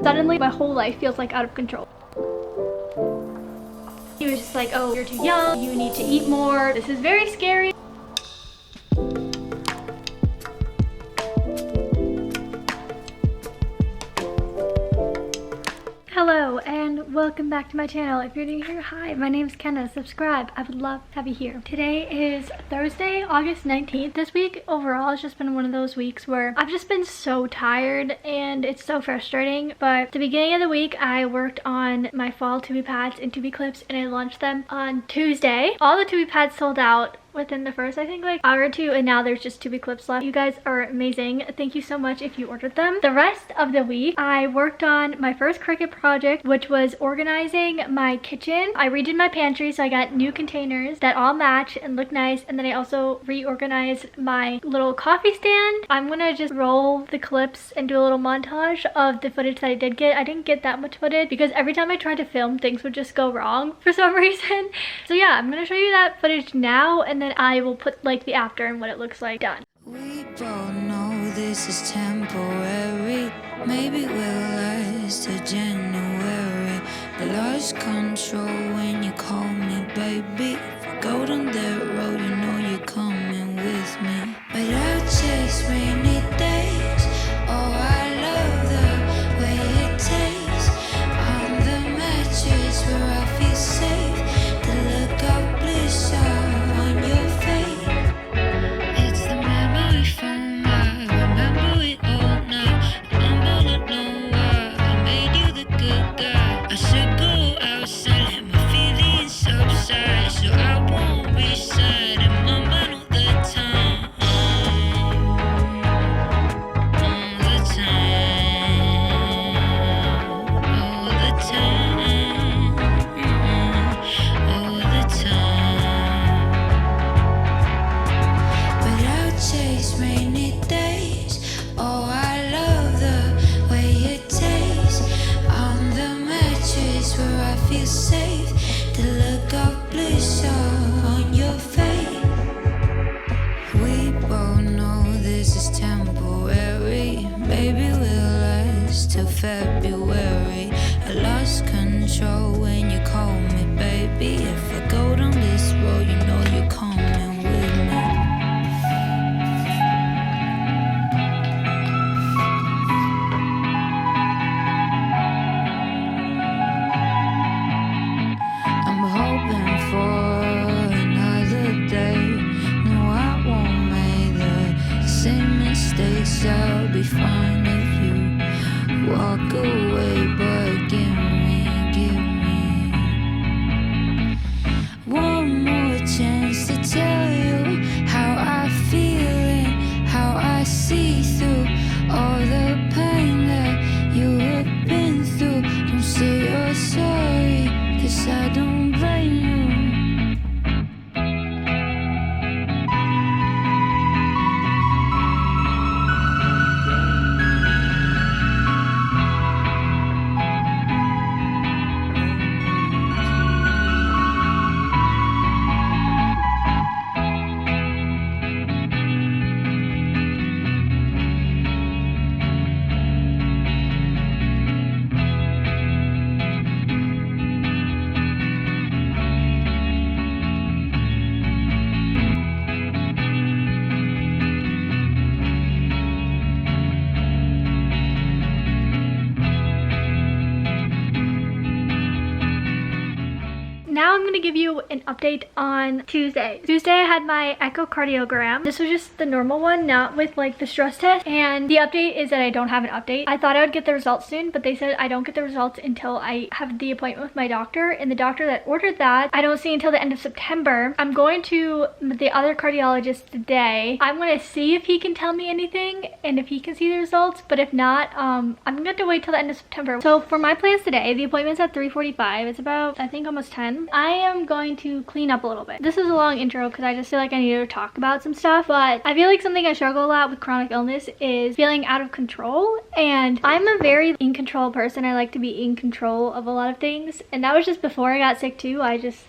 Suddenly, my whole life feels like out of control. He was just like, oh, you're too young, you need to eat more. This is very scary. Hello and welcome back to my channel. If you're new here, hi, my name is Kenna. Subscribe. I would love to have you here. Today is Thursday, August 19th. This week overall has just been one of those weeks where I've just been so tired and it's so frustrating. But at the beginning of the week, I worked on my fall tubie pads and tubie clips and I launched them on Tuesday. All the tubie pads sold out within the first, I think, like hour or two, and now there's just tubie clips left. You guys are amazing. Thank you so much if you ordered them. The rest of the week, I worked on my first Cricut project, which was organizing my kitchen. I redid my pantry, so I got new containers that all match and look nice, and then I also reorganized my little coffee stand. I'm gonna just roll the clips and do a little montage of the footage that I did get. I didn't get that much footage because every time I tried to film, things would just go wrong for some reason. So yeah, I'm gonna show you that footage now, and then I will put like the after and what it looks like done. We both know this is temporary. Maybe we'll last till January. I lost control when you call me baby. If I go down that road, you know you're coming with me. But I'll chase rainy days. Oh, I love the way it tastes. On the mattress where I feel safe. The look of bliss on your face. It's the memory from I remember it all now. Remember, don't know why I made you the good guy. I should go outside, let my feelings subside, so I won't be sad in my mind all the time. All the time. All the time. All the time. But I'll chase rainy days. Oh, I love the way it tastes. On the mattress where I feel safe. The look of bliss on your face. We both know this is temporary. Maybe we'll last till February. I lost control when you call me baby. If I go down this road, you know you're coming with me. I'm hoping for another day. No, I won't make the same mistakes. I'll be fine if you walk away, but give me one more chance to tell you how I feel and how I see through all the pain that you have been through. Don't say you're sorry, 'cause I don't blame you. Now I'm going to give you an update on Tuesday. Tuesday I had my echocardiogram. This was just the normal one, not with like the stress test. And the update is that I don't have an update. I thought I would get the results soon, but they said I don't get the results until I have the appointment with my doctor. And the doctor that ordered that, I don't see until the end of September. I'm going to the other cardiologist today. I'm going to see if he can tell me anything and if he can see the results. But if not, I'm going to have to wait till the end of September. So for my plans today, the appointment's at 3:45. It's about, I think, almost 10. I am going to clean up a little bit. This is a long intro because I just feel like I need to talk about some stuff, but I feel like something I struggle a lot with chronic illness is feeling out of control, and I'm a very in control person. I like to be in control of a lot of things, and that was just before I got sick too.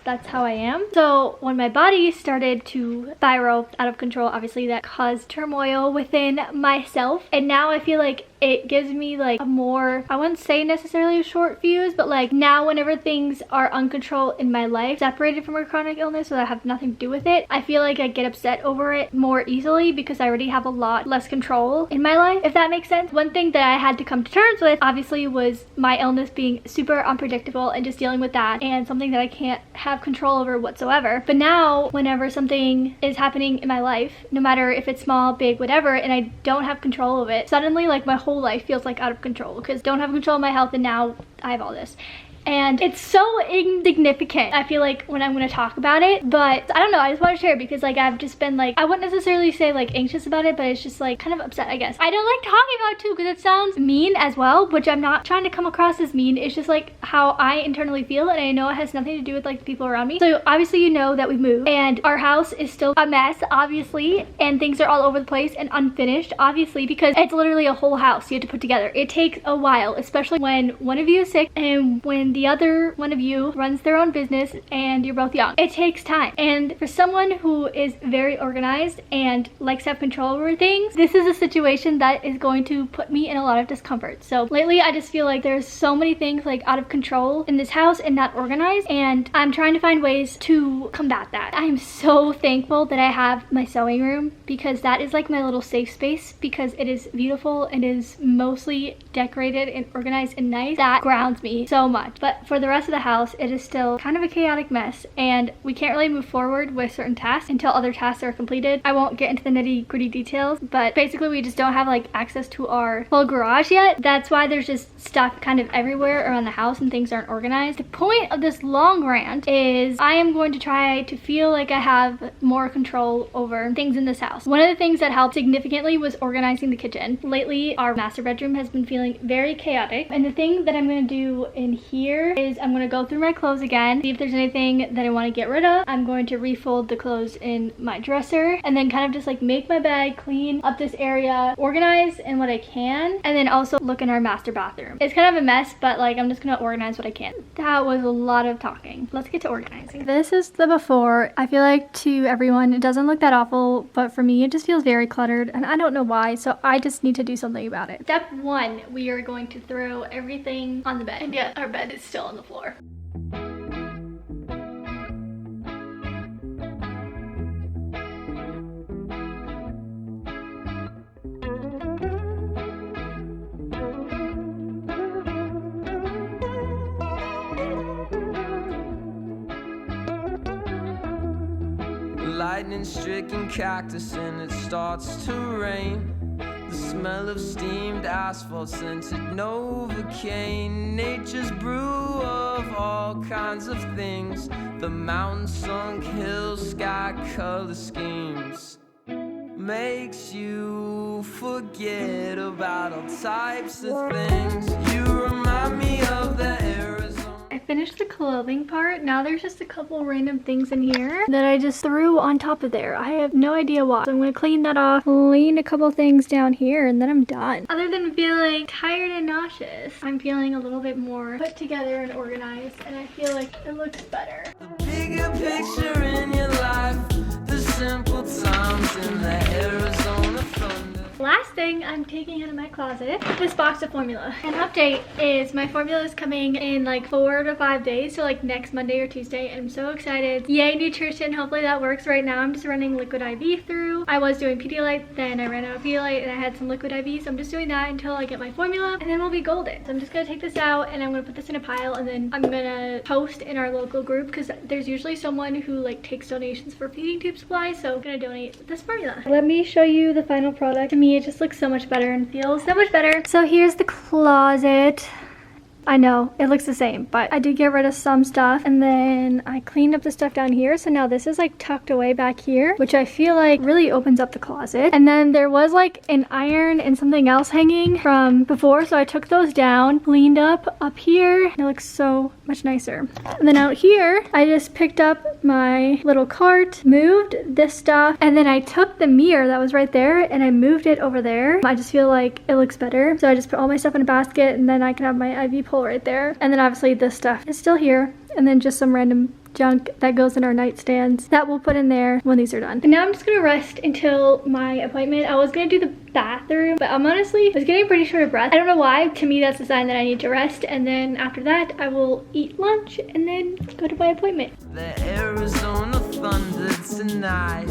That's how I am. So when my body started to spiral out of control, obviously that caused turmoil within myself, and now I feel like it gives me like a more, I wouldn't say necessarily a short fuse, but like now whenever things are uncontrolled in my life, separated from a chronic illness so that have nothing to do with it, I feel like I get upset over it more easily because I already have a lot less control in my life, if that makes sense. One thing that I had to come to terms with obviously was my illness being super unpredictable and just dealing with that, and something that I can't have control over whatsoever. But now whenever something is happening in my life, no matter if it's small, big, whatever, and I don't have control of it, suddenly like my whole life feels like out of control because don't have control of my health, and now I have all this. And it's so insignificant, I feel like, when I'm going to talk about it, but I don't know, I just want to share it because like I've just been like, I wouldn't necessarily say like anxious about it, but it's just like kind of upset, I guess. I don't like talking about it too because it sounds mean as well, which I'm not trying to come across as mean. It's just like how I internally feel, and I know it has nothing to do with like the people around me. So obviously you know that we moved and our house is still a mess, obviously, and things are all over the place and unfinished, obviously, because it's literally a whole house you have to put together. It takes a while, especially when one of you is sick and when the other one of you runs their own business and you're both young. It takes time. And for someone who is very organized and likes to have control over things, this is a situation that is going to put me in a lot of discomfort. So lately I just feel like there's so many things like out of control in this house and not organized, and I'm trying to find ways to combat that. I'm so thankful that I have my sewing room because that is like my little safe space, because it is beautiful and is mostly decorated and organized and nice. That grounds me so much. But for the rest of the house, it is still kind of a chaotic mess, and we can't really move forward with certain tasks until other tasks are completed. I won't get into the nitty-gritty details, but basically we just don't have like access to our full garage yet. That's why there's just stuff kind of everywhere around the house and things aren't organized. The point of this long rant is I am going to try to feel like I have more control over things in this house. One of the things that helped significantly was organizing the kitchen. Lately, our master bedroom has been feeling very chaotic, and the thing that I'm going to do in here is I'm going to go through my clothes again, see if there's anything that I want to get rid of. I'm going to refold the clothes in my dresser, and then kind of just like make my bed, clean up this area, organize in what I can, and then also look in our master bathroom. It's kind of a mess, but like I'm just going to organize what I can. That was a lot of talking. Let's get to organizing. This is the before. I feel like to everyone it doesn't look that awful, but for me it just feels very cluttered, and I don't know why, so I just need to do something about it. Step one, we are going to throw everything on the bed, and yet our bed is still on the floor. Lightning-stricken cactus and it starts to rain. The smell of steamed asphalt scented Novocaine. Nature's brew of all kinds of things. The mountain sunk hills, sky color schemes. Makes you forget about all types of things. You remind me of the Arizona. I finished the clothing part. Now there's just a couple random things in here that I just threw on top of there. I have no idea why. So I'm gonna clean that off, clean a couple things down here, and then I'm done. Other than feeling tired and nauseous, I'm feeling a little bit more put together and organized, and I feel like it looks better. The bigger picture in your life, the simple times in the Arizona thunder. Last thing I'm taking out of my closet, this box of formula. An update is my formula is coming in like 4 to 5 days, so like next Monday or Tuesday, and I'm so excited. Yay, nutrition, hopefully that works. Right now I'm just running liquid IV through. I was doing Pedialyte, then I ran out of Pedialyte and I had some liquid IV, so I'm just doing that until I get my formula, and then we'll be golden. So I'm just gonna take this out and I'm gonna put this in a pile, and then I'm gonna post in our local group because there's usually someone who like takes donations for feeding tube supplies, so I'm gonna donate this formula. Let me show you the final product. To me, it just looks so much better and feels so much better. So here's the closet. I know it looks the same, but I did get rid of some stuff, and then I cleaned up the stuff down here. So now this is like tucked away back here, which I feel like really opens up the closet. And then there was like an iron and something else hanging from before, so I took those down, cleaned up here. It looks so much nicer. And then out here, I just picked up my little cart, moved this stuff, and then I took the mirror that was right there and I moved it over there. I just feel like it looks better. So I just put all my stuff in a basket and then I can have my IV pole right there. And then obviously this stuff is still here. And then just some random junk that goes in our nightstands that we'll put in there when these are done. And now I'm just gonna rest until my appointment. I was gonna do the bathroom, but I'm honestly was getting pretty short of breath. I don't know why. To me, that's a sign that I need to rest. And then after that, I will eat lunch and then go to my appointment. The Arizona thunder tonight.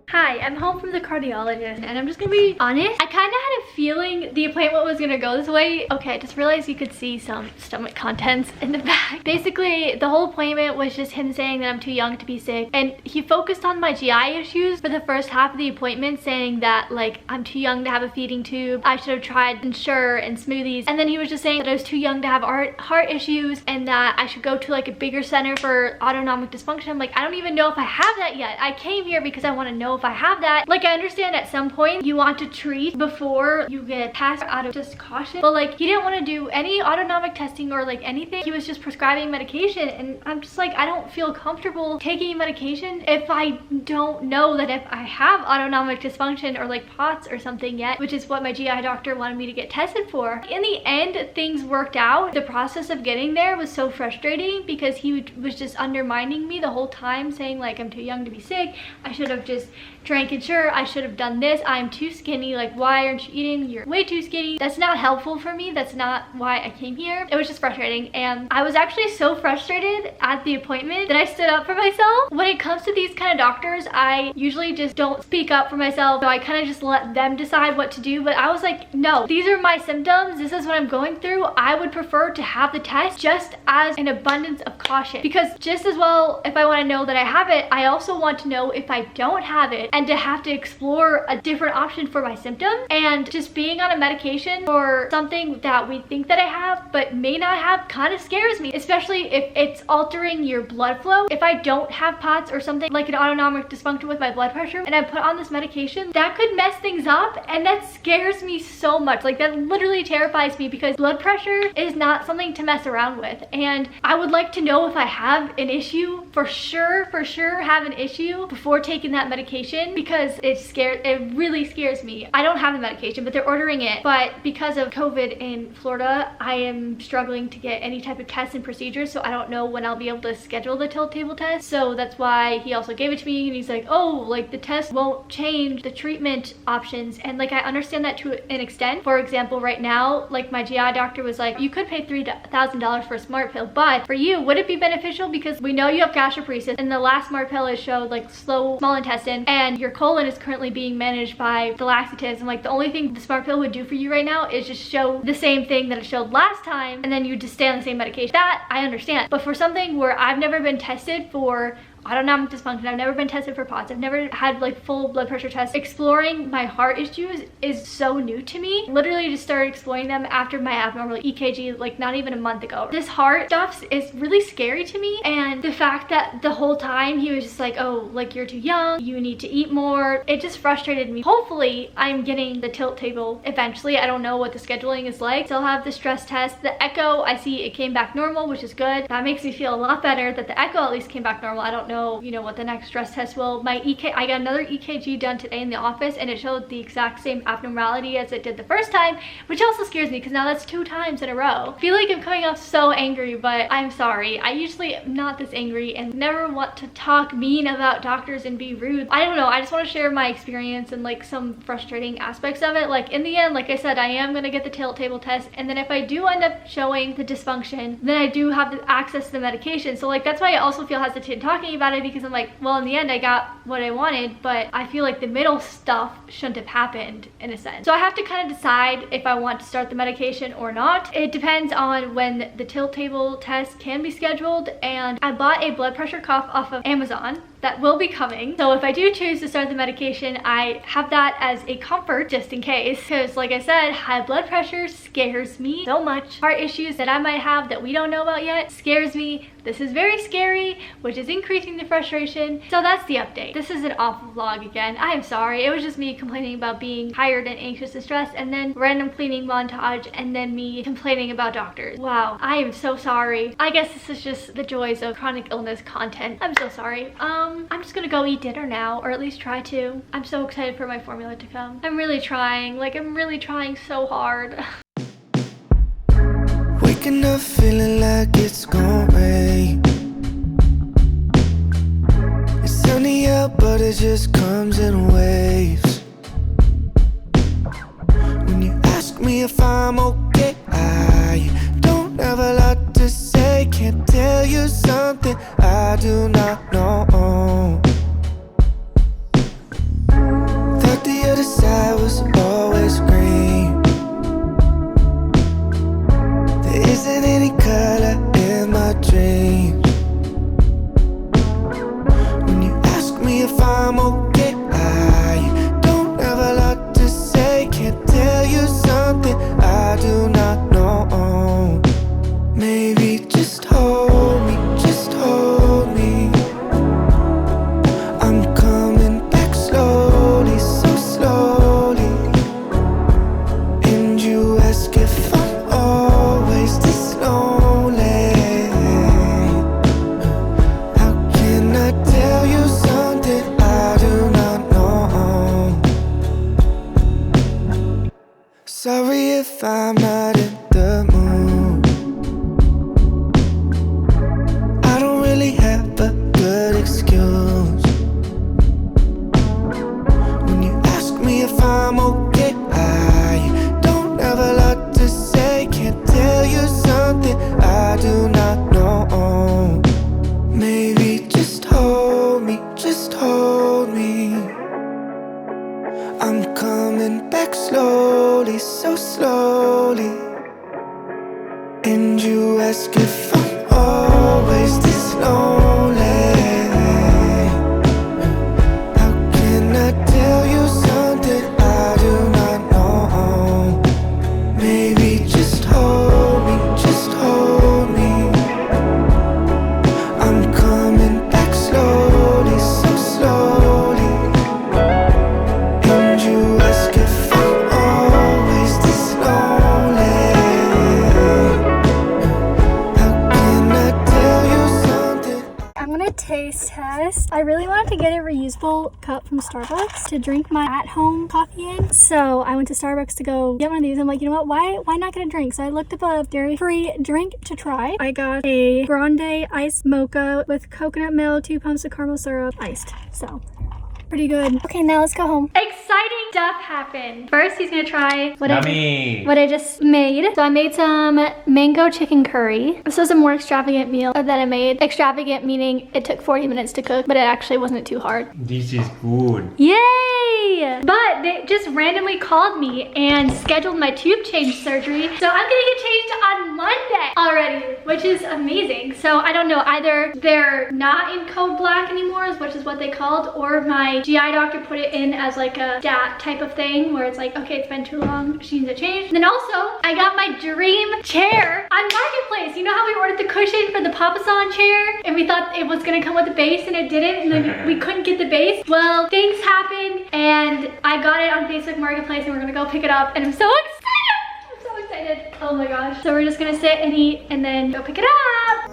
Hi, I'm home from the cardiologist and I'm just gonna be honest. I kind of had a feeling the appointment was gonna go this way. Okay, I just realized you could see some stomach contents in the back. Basically, the whole appointment was just him saying that I'm too young to be sick, and he focused on my GI issues for the first half of the appointment, saying that like I'm too young to have a feeding tube, I should have tried Ensure and smoothies, and then he was just saying that I was too young to have heart issues and that I should go to like a bigger center for autonomic dysfunction. I'm like, I don't even know if I have that yet. I came here because I want to know if I have that. Like, I understand at some point you want to treat before you get passed out of just caution, but like he didn't want to do any autonomic testing or like anything. He was just prescribing medication, and I'm just like, I don't feel comfortable taking medication if I don't know that if I have autonomic dysfunction or like POTS or something yet, which is what my GI doctor wanted me to get tested for. In the end, things worked out. The process of getting there was so frustrating because he was just undermining me the whole time, saying like I'm too young to be sick, I should have just drank Ensure, I should have done this, I'm too skinny, like why aren't you eating, you're way too skinny. That's not helpful for me. That's not why I came here. It was just frustrating, and I was actually so frustrated at the appointment that I stood up for myself. When it comes to these kind of doctors, I usually just don't speak up for myself, so I kind of just let them decide what to do. But I was like, no, these are my symptoms, this is what I'm going through. I would prefer to have the test just as an abundance of caution, because just as well, if I want to know that I have it, I also want to know if I don't have it, and to have to explore a different option for my symptoms. And just being on a medication for something that we think that I have but may not have kind of scares me, especially if it's altering your blood flow. If I don't have POTS or something like an autonomic dysfunction with my blood pressure and I put on this medication, that could mess things up, and that scares me so much. Like, that literally terrifies me, because blood pressure is not something to mess around with, and I would like to know if I have an issue, for sure have an issue before taking that medication, because it really scares me. I don't have the medication, but they're ordering it. But because of COVID in Florida, I am struggling to get any type of tests and procedures, so I don't know when I'll be able to schedule the tilt table test. So that's why he also gave it to me, and he's like, oh, like the test won't change the treatment options. And like, I understand that to an extent. For example, right now, like my GI doctor was like, you could pay $3,000 for a smart pill, but for you, would it be beneficial? Because we know you have gastroparesis, and the last smart pill has showed like slow small intestine, and your colon is currently being managed by the laxatives, and like the only thing the smart pill would do for you right now is just show the same thing that it showed last time, and then you just stay on the same medication. That I understand, but for something where I've never been tested for autonomic dysfunction, I've never been tested for POTS, I've never had like full blood pressure tests, exploring my heart issues is so new to me. Literally just started exploring them after my abnormal EKG, like not even a month ago. This heart stuff is really scary to me, and the fact that the whole time he was just like, oh, like you're too young, you need to eat more, it just frustrated me. Hopefully I'm getting the tilt table eventually. I don't know what the scheduling is like. Still have the stress test. The echo, I see it came back normal, which is good. That makes me feel a lot better that the echo at least came back normal. I don't know, you know, what the next stress test will. I got another EKG done today in the office, and it showed the exact same abnormality as it did the first time, which also scares me because now that's 2 times in a row. I feel like I'm coming off so angry, but I'm sorry. I usually am not this angry and never want to talk mean about doctors and be rude. I don't know, I just want to share my experience and like some frustrating aspects of it. Like in the end, like I said, I am gonna get the tilt table test, and then if I do end up showing the dysfunction, then I do have the access to the medication. So like that's why I also feel hesitant talking about it, because I'm like, well, in the end I got what I wanted, but I feel like the middle stuff shouldn't have happened in a sense. So I have to kind of decide if I want to start the medication or not. It depends on when the tilt table test can be scheduled, and I bought a blood pressure cuff off of Amazon. that will be coming. So if I do choose to start the medication, I have that as a comfort just in case. Because like I said, high blood pressure scares me so much. Heart issues that I might have that we don't know about yet scares me. This is very scary, which is increasing the frustration. So that's the update. This is an awful vlog again. I am sorry. It was just me complaining about being tired and anxious and stressed, and then random cleaning montage, and then me complaining about doctors. Wow, I am so sorry. I guess this is just the joys of chronic illness content. I'm so sorry. I'm just gonna go eat dinner now, or at least try to. I'm so excited for my formula to come. I'm really trying. Like, I'm really trying so hard. Waking up feeling like it's gonna rain. It's sunny out, but it just comes in waves. When you ask me if I'm okay, I don't have a lot to say. Can't tell you something I do not know. Thought the other side was always green. There isn't any color in my dreams. When you ask me if I'm okay, I don't have a lot to say. Can't tell you something I do not know. Maybe just hold me, just hold me. I'm coming back slowly, so slowly. And you ask if I'm always this lonely. How can I tell you something I do not know? Sorry if I'm not in the mood. I don't really have a good excuse. When you ask me if I'm okay, I don't have a lot to say. Can't tell you something I do not know. Maybe just hold me, just hold me. I'm coming back slowly, so slowly. And you ask if I'm always this lonely. How can I tell you something I do not know? Maybe just hold me, just hold me. I'm coming back slowly, so slowly. And you ask if I'm always this lonely. How can I tell you something? I'm gonna taste test. I really wanted to get a reusable cup from Starbucks to drink my at-home coffee in. So I went to Starbucks to go get one of these. I'm like, you know what? Why not get a drink? So I looked up a dairy-free drink to try. I got a grande iced mocha with coconut milk, 2 pumps of caramel syrup, iced. So pretty good. Okay, now let's go home. Exciting stuff happened. First, he's gonna try what I just made. So I made some mango chicken curry. This was a more extravagant meal that I made. Extravagant meaning it took 40 minutes to cook, but it actually wasn't too hard. This is good. Yay! But they just randomly called me and scheduled my tube change surgery. So I'm gonna get changed on Monday already, which is amazing. So I don't know, either they're not in code black anymore, which is what they called, or my GI doctor put it in as like a stat type of thing where it's like, okay, it's been too long, she needs a change. And then also, I got my dream chair on Marketplace. You know how we ordered the cushion for the Papasan chair and we thought it was gonna come with the base and it didn't, and then we couldn't get the base? Well, things happened and I got it on Facebook Marketplace and we're gonna go pick it up, and I'm so excited! I'm so excited. Oh my gosh. So we're just gonna sit and eat and then go pick it up.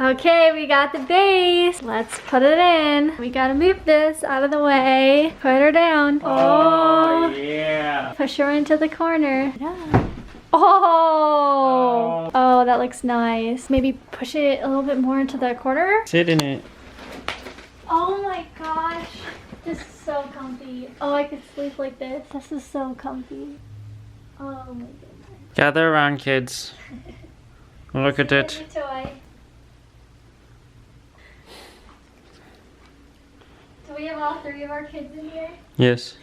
Okay, we got the base. Let's put it in. We gotta move this out of the way. Put her down. Oh, yeah. Push her into the corner. Yeah. Oh. Oh, that looks nice. Maybe push it a little bit more into the corner. Sit in it. Oh my gosh. This is so comfy. Oh, I could sleep like this. This is so comfy. Oh my goodness. Gather around, kids. Look at it. Here's your toy. So we have all 3 of our kids in here? Yes.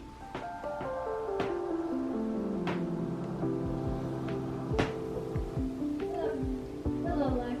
Hello, Lex.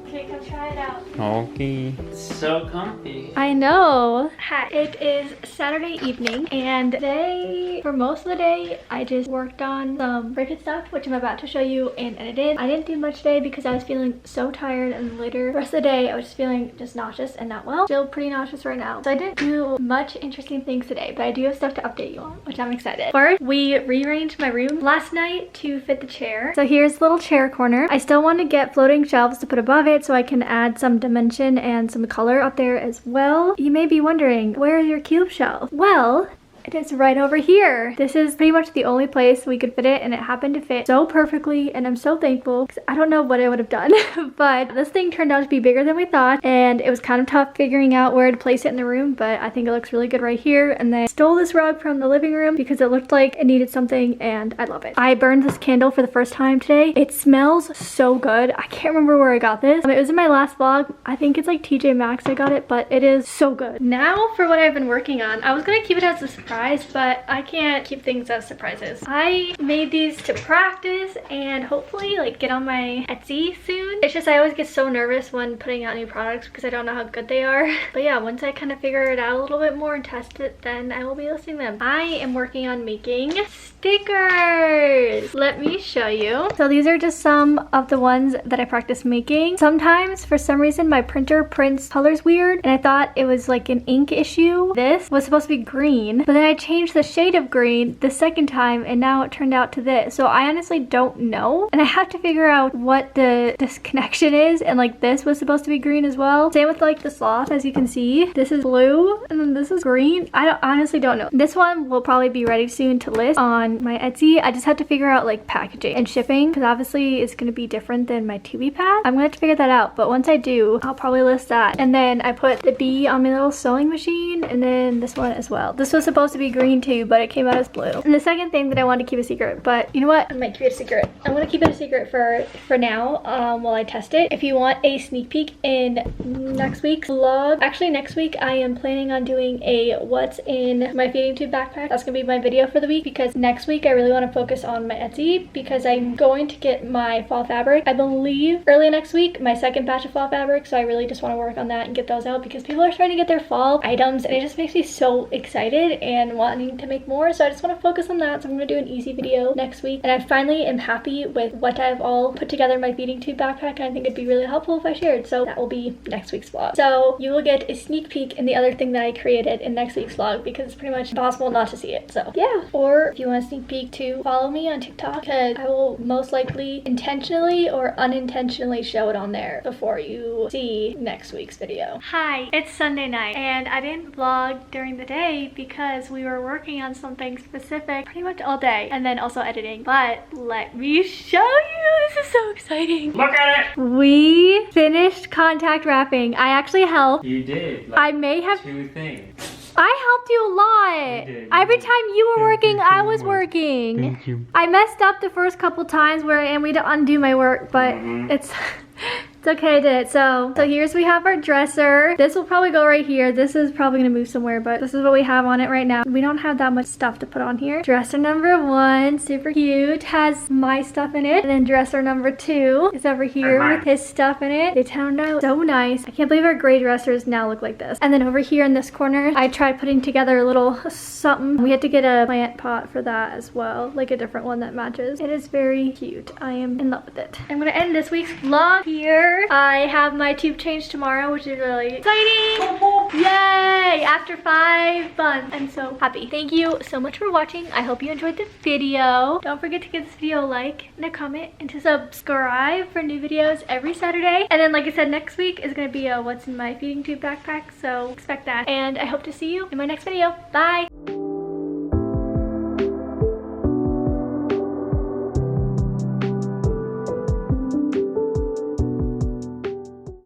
Okay, come try it out. Okay. It's so comfy. I know. Hi. It is Saturday evening, and today, for most of the day, I just worked on some cricut stuff, which I'm about to show you and edited. I didn't do much today because I was feeling so tired, and later, the rest of the day, I was just feeling just nauseous and not well. Still pretty nauseous right now. So I didn't do much interesting things today, but I do have stuff to update you on, which I'm excited. First, we rearranged my room last night to fit the chair. So here's the little chair corner. I still want to get floating shelves to put above it so I can add some dimension and some color up there as well. You may be wondering, where is your cube shelf? Well, it is right over here. This is pretty much the only place we could fit it, and it happened to fit so perfectly, and I'm so thankful because I don't know what I would have done. But this thing turned out to be bigger than we thought, and it was kind of tough figuring out where to place it in the room, but I think it looks really good right here. And then I stole this rug from the living room because it looked like it needed something, and I love it. I burned this candle for the first time today. It smells so good. I can't remember where I got this. It was in my last vlog. I think it's like TJ Maxx I got it, but it is so good. Now for what I've been working on. I was gonna keep it as a surprise, but I can't keep things as surprises. I made these to practice and hopefully like get on my Etsy soon. It's just I always get so nervous when putting out new products because I don't know how good they are. But yeah, once I kind of figure it out a little bit more and test it, then I will be listing them. I am working on making stickers. Let me show you. So these are just some of the ones that I practice making. Sometimes for some reason my printer prints colors weird, and I thought it was like an ink issue. This was supposed to be green, but then I changed the shade of green the second time, and now it turned out to this. So I honestly don't know, and I have to figure out what the disconnection is. And like this was supposed to be green as well. Same with like the sloth, as you can see. This is blue and then this is green. I honestly don't know. This one will probably be ready soon to list on my Etsy. I just have to figure out like packaging and shipping because obviously it's going to be different than my 2B pad. I'm gonna have to figure that out, but once I do, I'll probably list that. And then I put the bee on my little sewing machine, and then this one as well. This was supposed to be green too, but it came out as blue. And the second thing that I wanted to keep a secret, but you know what? I might keep it a secret. I'm gonna keep it a secret for now while I test it. If you want a sneak peek in next week's vlog, actually next week I am planning on doing a what's in my feeding tube backpack. That's gonna be my video for the week because next week I really want to focus on my Etsy because I'm going to get my fall fabric, I believe, early next week, my second batch of fall fabric. So I really just want to work on that and get those out because people are starting to get their fall items, and it just makes me so excited and wanting to make more. So I just want to focus on that. So I'm going to do an easy video next week, and I finally am happy with what I've all put together in my feeding tube backpack, and I think it'd be really helpful if I shared. So that will be next week's vlog. So you will get a sneak peek in the other thing that I created in next week's vlog because it's pretty much impossible not to see it. So yeah, or if you want a sneak peek, to follow me on TikTok because I will most likely intentionally or unintentionally show it on there before you see next week's video. Hi, it's Sunday night and I didn't vlog during the day because we were working on something specific pretty much all day, and then also editing. But let me show you. This is so exciting. Look at it! We finished contact wrapping. I actually helped. You did. I may have 2 things. I helped you a lot. You did. Every time you were working, Thank you I so was much. working. Thank you. I messed up the first couple times and we had to undo my work, but it's okay, I did it. So here's we have our dresser. This will probably go right here. This is probably gonna move somewhere, but this is what we have on it right now. We don't have that much stuff to put on here. Dresser number 1, super cute, has my stuff in it. And then dresser number 2 is over here with his stuff in it. They turned out so nice. I can't believe our gray dressers now look like this. And then over here in this corner, I tried putting together a little something. We had to get a plant pot for that as well, like a different one that matches. It is very cute. I am in love with it. I'm gonna end this week's vlog here. I have my tube change tomorrow, which is really exciting. Yay! After 5 months. I'm so happy. Thank you so much for watching. I hope you enjoyed this video. Don't forget to give this video a like and a comment and to subscribe for new videos every Saturday. And then like I said, next week is going to be a what's in my feeding tube backpack, so expect that. And I hope to see you in my next video. Bye!